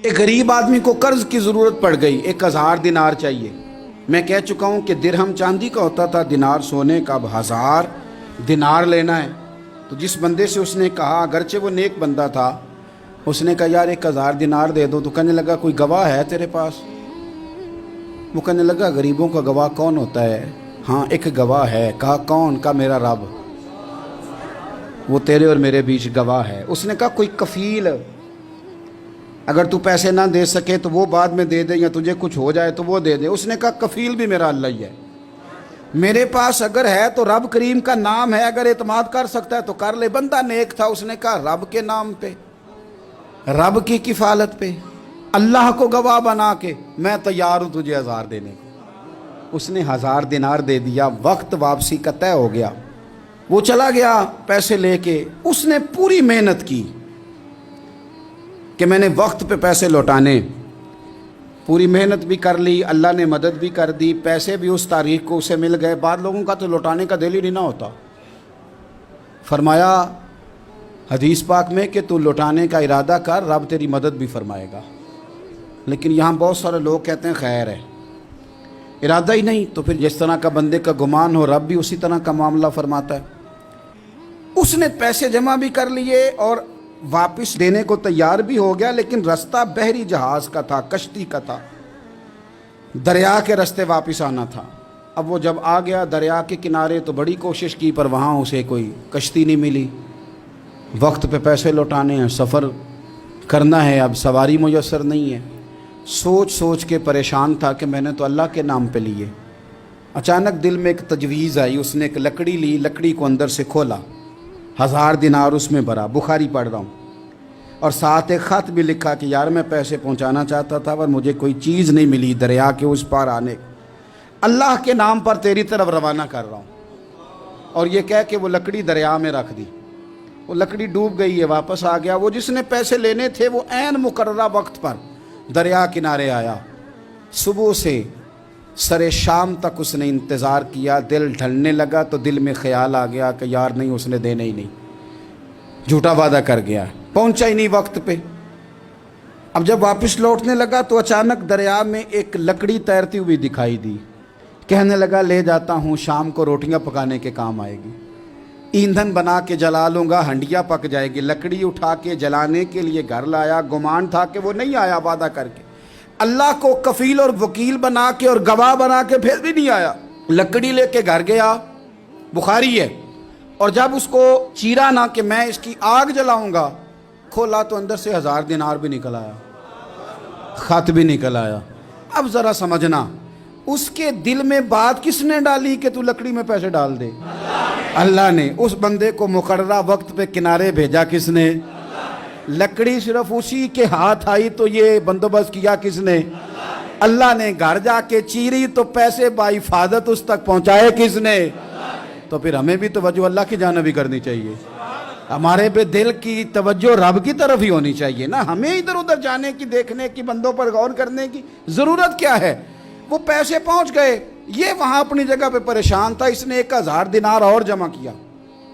ایک غریب آدمی کو قرض کی ضرورت پڑ گئی، 1000 دینار چاہیے۔ میں کہہ چکا ہوں کہ درہم چاندی کا ہوتا تھا، دینار سونے کا، اب 1000 دینار لینا ہے۔ تو جس بندے سے اس نے کہا، اگرچہ وہ نیک بندہ تھا، اس نے کہا یار 1000 دینار دے دو۔ تو کہنے لگا کوئی گواہ ہے تیرے پاس؟ وہ کہنے لگا غریبوں کا گواہ کون ہوتا ہے؟ ہاں ایک گواہ ہے۔ کہا کون؟ کہا میرا رب، وہ تیرے اور میرے بیچ گواہ ہے۔ اس نے کہا کوئی کفیل، اگر تو پیسے نہ دے سکے تو وہ بعد میں دے دے، یا تجھے کچھ ہو جائے تو وہ دے دے۔ اس نے کہا کفیل بھی میرا اللہ ہی ہے، میرے پاس اگر ہے تو رب کریم کا نام ہے، اگر اعتماد کر سکتا ہے تو کر لے۔ بندہ نیک تھا، اس نے کہا رب کے نام پہ، رب کی کفالت پہ، اللہ کو گواہ بنا کے میں تیار ہوں تجھے 1000 دینے کو۔ اس نے 1000 دینار دے دیا۔ وقت واپسی کا طے ہو گیا، وہ چلا گیا پیسے لے کے۔ اس نے پوری محنت کی کہ میں نے وقت پہ پیسے لوٹانے، پوری محنت بھی کر لی، اللہ نے مدد بھی کر دی، پیسے بھی اس تاریخ کو اسے مل گئے۔ بعض لوگوں کا تو لوٹانے کا دل ہی نہیں نہ ہوتا۔ فرمایا حدیث پاک میں کہ تو لوٹانے کا ارادہ کر، رب تیری مدد بھی فرمائے گا۔ لیکن یہاں بہت سارے لوگ کہتے ہیں خیر ہے، ارادہ ہی نہیں، تو پھر جس طرح کا بندے کا گمان ہو رب بھی اسی طرح کا معاملہ فرماتا ہے۔ اس نے پیسے جمع بھی کر لیے اور واپس دینے کو تیار بھی ہو گیا، لیکن رستہ بحری جہاز کا تھا، کشتی کا تھا، دریا کے رستے واپس آنا تھا۔ اب وہ جب آ گیا دریا کے کنارے تو بڑی کوشش کی، پر وہاں اسے کوئی کشتی نہیں ملی۔ وقت پہ پیسے لوٹانے ہیں، سفر کرنا ہے، اب سواری میسر نہیں ہے۔ سوچ سوچ کے پریشان تھا کہ میں نے تو اللہ کے نام پہ لیے۔ اچانک دل میں ایک تجویز آئی، اس نے ایک لکڑی لی، لکڑی کو اندر سے کھولا، 1000 دینار اس میں بھرا، بخاری پڑھ رہا ہوں، اور ساتھ ایک خط بھی لکھا کہ یار میں پیسے پہنچانا چاہتا تھا پر مجھے کوئی چیز نہیں ملی دریا کے اس پار آنے، اللہ کے نام پر تیری طرف روانہ کر رہا ہوں۔ اور یہ کہہ کہ وہ لکڑی دریا میں رکھ دی۔ وہ لکڑی ڈوب گئی ہے، واپس آ گیا۔ وہ جس نے پیسے لینے تھے وہ عین مقررہ وقت پر دریا کنارے آیا۔ صبح سے سر شام تک اس نے انتظار کیا۔ دل ڈھلنے لگا تو دل میں خیال آ گیا کہ یار نہیں، اس نے دینے ہی نہیں، جھوٹا وعدہ کر گیا، پہنچا ہی نہیں وقت پہ۔ اب جب واپس لوٹنے لگا تو اچانک دریا میں ایک لکڑی تیرتی ہوئی دکھائی دی۔ کہنے لگا لے جاتا ہوں، شام کو روٹیاں پکانے کے کام آئے گی، ایندھن بنا کے جلا لوں گا، ہنڈیا پک جائے گی۔ لکڑی اٹھا کے جلانے کے لیے گھر لایا، گمان تھا کہ وہ نہیں آیا وعدہ کر کے، اللہ کو کفیل اور وکیل بنا کے اور گواہ بنا کے پھر بھی نہیں آیا۔ لکڑی لے کے گھر گیا، بخاری ہے، اور جب اس کو چیرا نہ کہ میں اس کی آگ جلاؤں گا، کھولا تو اندر سے 1000 دینار بھی نکل آیا، خط بھی نکل آیا۔ اب ذرا سمجھنا، اس کے دل میں بات کس نے ڈالی کہ تو لکڑی میں پیسے ڈال دے؟ اللہ نے۔ اس بندے کو مقررہ وقت پہ کنارے بھیجا کس نے؟ لکڑی صرف اسی کے ہاتھ آئی تو یہ بندوبست کیا کس نے؟ اللہ نے۔ گھر جا کے چیری تو پیسے بحفاظت اس تک پہنچائے کس نے؟ تو پھر ہمیں بھی توجہ اللہ کی جانب ہی کرنی چاہیے، ہمارے پہ دل کی توجہ رب کی طرف ہی ہونی چاہیے نا۔ ہمیں ادھر ادھر جانے کی، دیکھنے کی، بندوں پر غور کرنے کی ضرورت کیا ہے؟ وہ پیسے پہنچ گئے، یہ وہاں اپنی جگہ پہ پریشان تھا۔ اس نے 1000 دینار اور جمع کیا۔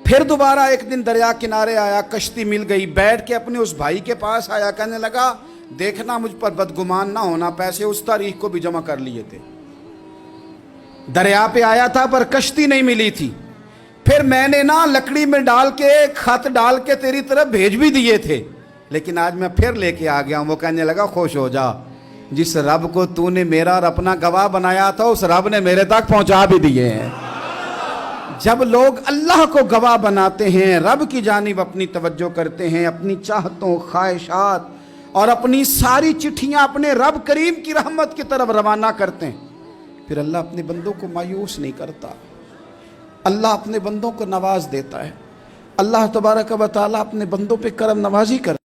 پھر دوبارہ ایک دن دریا کنارے آیا، کشتی مل گئی، بیٹھ کے اپنے اس بھائی کے پاس آیا، کہنے لگا دیکھنا مجھ پر بدگمان نہ ہونا، پیسے اس تاریخ کو بھی جمع کر لیے تھے، دریا پہ آیا تھا پر کشتی نہیں ملی تھی، پھر میں نے نا لکڑی میں ڈال کے خط ڈال کے تیری طرف بھیج بھی دیے تھے، لیکن آج میں پھر لے کے آ گیا ہوں۔ وہ کہنے لگا خوش ہو جا، جس رب کو تو نے میرا اور اپنا گواہ بنایا تھا اس رب نے میرے تک پہنچا بھی دیے ہیں۔ جب لوگ اللہ کو گواہ بناتے ہیں، رب کی جانب اپنی توجہ کرتے ہیں، اپنی چاہتوں، خواہشات اور اپنی ساری چٹھیاں اپنے رب کریم کی رحمت کی طرف روانہ کرتے ہیں، پھر اللہ اپنے بندوں کو مایوس نہیں کرتا، اللہ اپنے بندوں کو نواز دیتا ہے۔ اللہ تبارک و تعالیٰ اپنے بندوں پہ کرم نوازی کرتا ہے۔